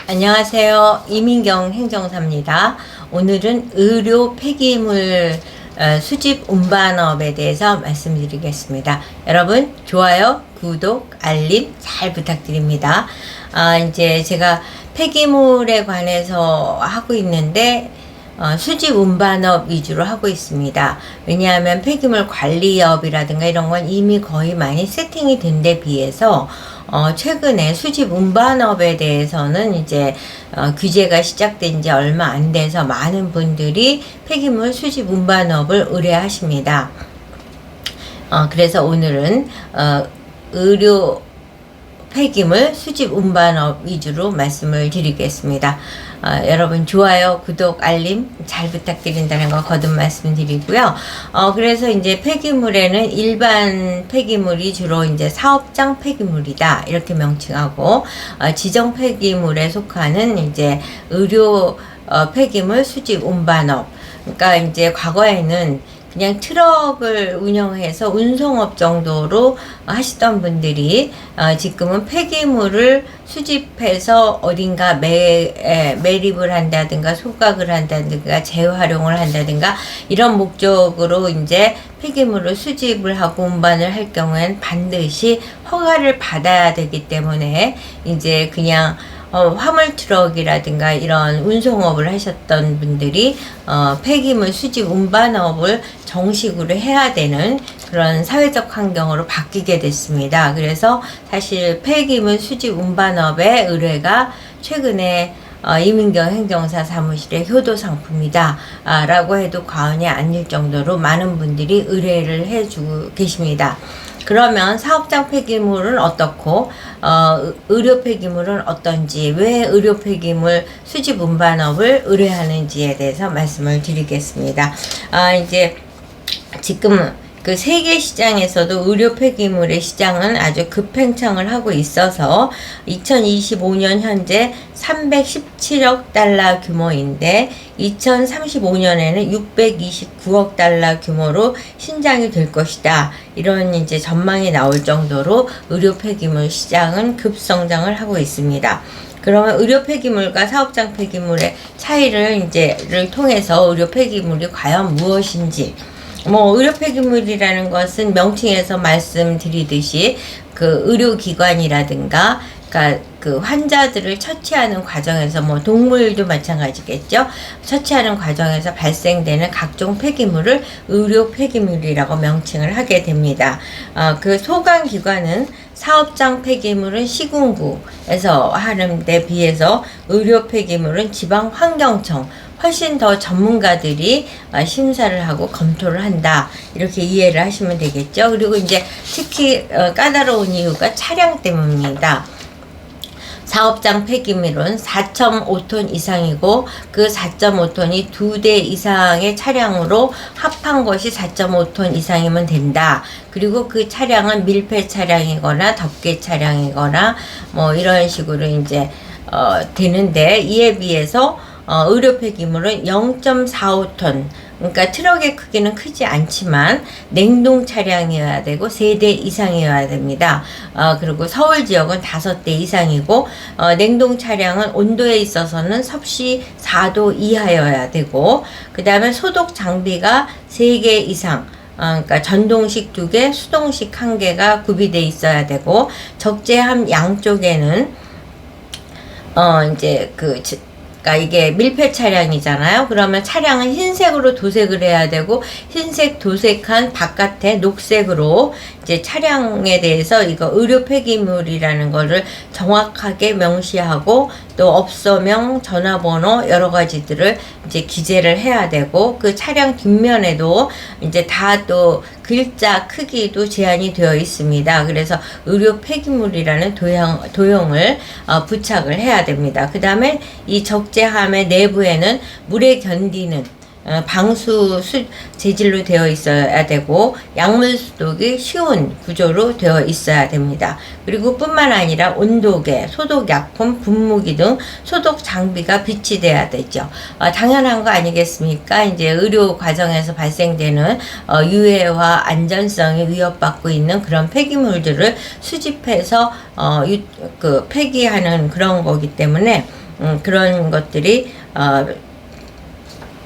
안녕하세요. 이민경 행정사입니다. 오늘은 의료 폐기물 수집 운반업에 대해서 말씀드리겠습니다. 여러분 좋아요, 구독, 알림 잘 부탁드립니다. 이제 제가 폐기물에 관해서 하고 있는데 수집 운반업 위주로 하고 있습니다. 왜냐하면 폐기물 관리업이라든가 이런 건 이미 거의 많이 세팅이 된 데 비해서 최근에 수집 운반업에 대해서는 이제 규제가 시작된 지 얼마 안 돼서 많은 분들이 폐기물 수집 운반업을 의뢰하십니다. 그래서 오늘은 의료 폐기물 수집 운반업 위주로 말씀을 드리겠습니다. 여러분 좋아요, 구독, 알림 잘 부탁드린다는 거 거듭 말씀드리고요. 그래서 이제 폐기물에는 일반 폐기물이 주로 이제 사업장 폐기물이다 이렇게 명칭하고, 지정 폐기물에 속하는 이제 의료 폐기물 수집 운반업. 그러니까 이제 과거에는 그냥 트럭을 운영해서 운송업 정도로 하시던 분들이 지금은 폐기물을 수집해서 어딘가 매립을 한다든가 소각을 한다든가 재활용을 한다든가 이런 목적으로 이제 폐기물을 수집을 하고 운반을 할 경우에는 반드시 허가를 받아야 되기 때문에 이제 그냥 화물 트럭이라든가 이런 운송업을 하셨던 분들이 폐기물 수집 운반업을 정식으로 해야 되는 그런 사회적 환경으로 바뀌게 됐습니다. 그래서 사실 폐기물 수집 운반업의 의뢰가 최근에 이민경 행정사 사무실의 효도 상품이다 라고 해도 과언이 아닐 정도로 많은 분들이 의뢰를 해주고 계십니다. 그러면 사업장 폐기물은 어떻고 의료 폐기물은 어떤지, 왜 의료 폐기물 수집 운반업을 의뢰하는지에 대해서 말씀을 드리겠습니다. 이제 지금 그 세계 시장에서도 의료 폐기물의 시장은 아주 급팽창을 하고 있어서 2025년 현재 317억 달러 규모인데 2035년에는 629억 달러 규모로 신장이 될 것이다. 이런 이제 전망이 나올 정도로 의료 폐기물 시장은 급성장을 하고 있습니다. 그러면 의료 폐기물과 사업장 폐기물의 차이를 통해서 의료 폐기물이 과연 무엇인지, 의료 폐기물이라는 것은 명칭에서 말씀드리듯이 그 의료기관이라든가 그러니까 그 환자들을 처치하는 과정에서 동물도 마찬가지겠죠. 처치하는 과정에서 발생되는 각종 폐기물을 의료 폐기물이라고 명칭을 하게 됩니다. 그 소관기관은 사업장 폐기물은 시군구에서 하는 데 비해서 의료 폐기물은 지방환경청, 훨씬 더 전문가들이 심사를 하고 검토를 한다. 이렇게 이해를 하시면 되겠죠. 그리고 이제 특히 까다로운 이유가 차량 때문입니다. 사업장 폐기물은 4.5톤 이상이고 그 4.5톤이 2대 이상의 차량으로 합한 것이 4.5톤 이상이면 된다. 그리고 그 차량은 밀폐 차량이거나 덮개 차량이거나 이런 식으로 이제 되는데, 이에 비해서 의료 폐기물은 0.45톤, 그러니까 트럭의 크기는 크지 않지만 냉동 차량이어야 되고 3대 이상이어야 됩니다. 그리고 서울 지역은 5대 이상이고 냉동 차량은 온도에 있어서는 섭씨 4도 이하여야 되고, 그 다음에 소독 장비가 3개 이상, 그러니까 전동식 2개, 수동식 1개가 구비되어 있어야 되고, 적재함 양쪽에는 그러니까 이게 밀폐 차량이잖아요. 그러면 차량은 흰색으로 도색을 해야 되고, 흰색 도색한 바깥에 녹색으로 이제 차량에 대해서 이거 의료 폐기물이라는 거를 정확하게 명시하고, 또 업소명, 전화번호 여러 가지들을 이제 기재를 해야 되고, 그 차량 뒷면에도 이제 다 또 글자 크기도 제한이 되어 있습니다. 그래서 의료 폐기물이라는 도형을 부착을 해야 됩니다. 그 다음에 이 적재함의 내부에는 물에 견디는 방수 재질로 되어 있어야 되고, 약물 소독이 쉬운 구조로 되어 있어야 됩니다. 그리고 뿐만 아니라 온도계, 소독약품, 분무기 등 소독 장비가 비치돼야 되죠. 당연한 거 아니겠습니까? 이제 의료 과정에서 발생되는 유해와 안전성이 위협받고 있는 그런 폐기물들을 수집해서 폐기하는 그런 거기 때문에 그런 것들이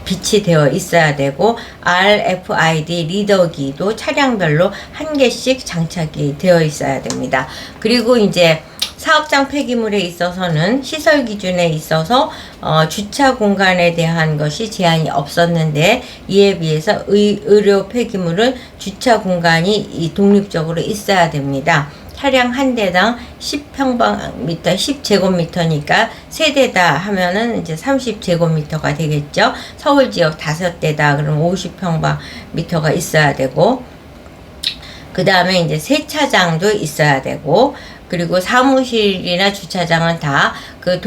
빛이 되어 있어야 되고, RFID 리더기도 차량별로 한 개씩 장착이 되어 있어야 됩니다. 그리고 이제 사업장 폐기물에 있어서는 시설 기준에 있어서 주차 공간에 대한 것이 제한이 없었는데, 이에 비해서 의료 폐기물은 주차 공간이 독립적으로 있어야 됩니다. 차량 한 대당 10평방미터, 10제곱미터니까 세 대다 하면은 이제 30제곱미터가 되겠죠. 서울 지역 5대다 그러면 50평방미터가 있어야 되고, 그 다음에 이제 세차장도 있어야 되고, 그리고 사무실이나 주차장은 다 그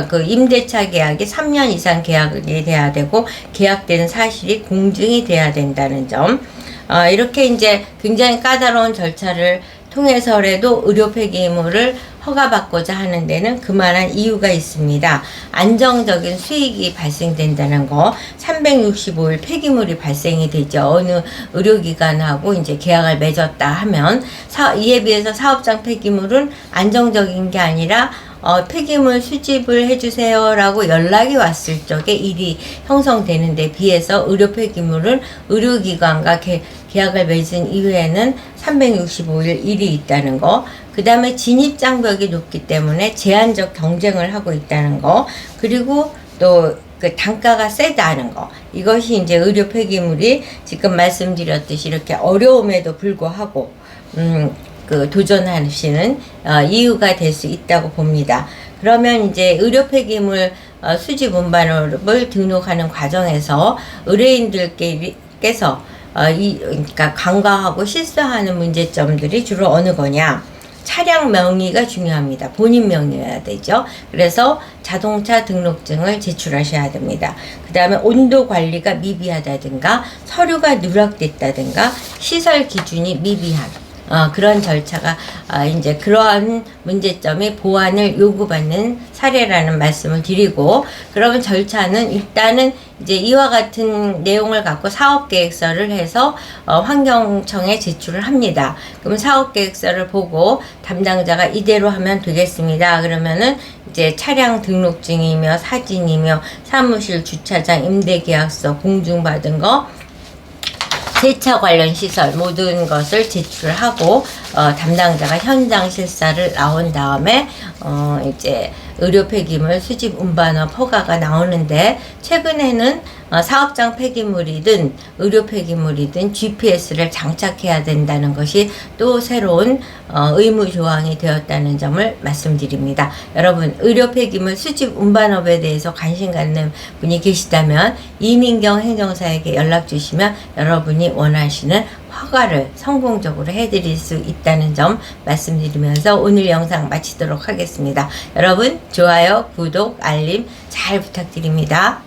그 임대차 계약이 3년 이상 계약이 돼야 되고, 계약된 사실이 공증이 돼야 된다는 점. 이렇게 이제 굉장히 까다로운 절차를 통해서라도 의료 폐기물을 허가받고자 하는 데는 그만한 이유가 있습니다. 안정적인 수익이 발생된다는 거, 365일 폐기물이 발생이 되죠. 어느 의료기관하고 이제 계약을 맺었다 하면, 이에 비해서 사업장 폐기물은 안정적인 게 아니라 폐기물 수집을 해주세요 라고 연락이 왔을 적에 일이 형성되는 데 비해서 의료 폐기물은 의료기관과 계약을 맺은 이후에는 365일 일이 있다는 거, 그 다음에 진입장벽이 높기 때문에 제한적 경쟁을 하고 있다는 거, 그리고 또 그 단가가 세다는 거, 이것이 이제 의료 폐기물이 지금 말씀드렸듯이 이렇게 어려움에도 불구하고 도전하시는 이유가 될 수 있다고 봅니다. 그러면 이제 의료 폐기물 수집 운반업을 등록하는 과정에서 의뢰인들께서 그러니까 간과하고 실수하는 문제점들이 주로 어느 거냐? 차량 명의가 중요합니다. 본인 명의여야 되죠. 그래서 자동차 등록증을 제출하셔야 됩니다. 그 다음에 온도 관리가 미비하다든가, 서류가 누락됐다든가, 시설 기준이 미비한 그런 절차가 이제 그러한 문제점이 보완을 요구받는 사례라는 말씀을 드리고, 그러면 절차는 일단은 이제 이와 같은 내용을 갖고 사업계획서를 해서 환경청에 제출을 합니다. 그럼 사업계획서를 보고 담당자가 이대로 하면 되겠습니다. 그러면은 이제 차량 등록증이며 사진이며 사무실 주차장 임대계약서 공증받은 거, 세차 관련 시설 모든 것을 제출하고 담당자가 현장 실사를 나온 다음에 이제 의료 폐기물 수집 운반업 허가가 나오는데, 최근에는 사업장 폐기물이든 의료 폐기물이든 GPS를 장착해야 된다는 것이 또 새로운 의무 조항이 되었다는 점을 말씀드립니다. 여러분, 의료 폐기물 수집 운반업에 대해서 관심 갖는 분이 계시다면 이민경 행정사에게 연락 주시면 여러분이 원하시는 허가를 성공적으로 해드릴 수 있다는 점 말씀드리면서 오늘 영상 마치도록 하겠습니다. 여러분, 좋아요, 구독, 알림 잘 부탁드립니다.